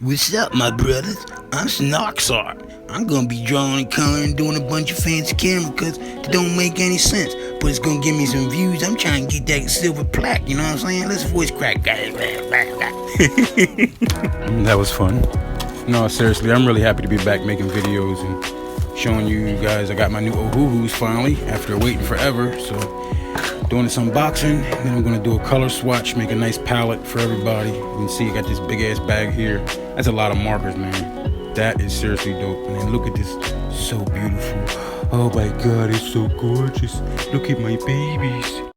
What's up, my brothers? I'm Snoxart. I'm gonna be drawing and coloring and doing a bunch of fancy camera cuts that don't make any sense, but it's gonna give me some views. I'm trying to get that silver plaque, you know what I'm saying? Let's voice crack. That was fun. No, seriously, I'm really happy to be back making videos and showing you guys I got my new Ohuhus finally, after waiting forever. So, doing this unboxing, then I'm gonna do a color swatch, make a nice palette for everybody. You can see I got this big ass bag here. That's a lot of markers, man. That is seriously dope. And then look at this, so beautiful. Oh my God, it's so gorgeous. Look at my babies.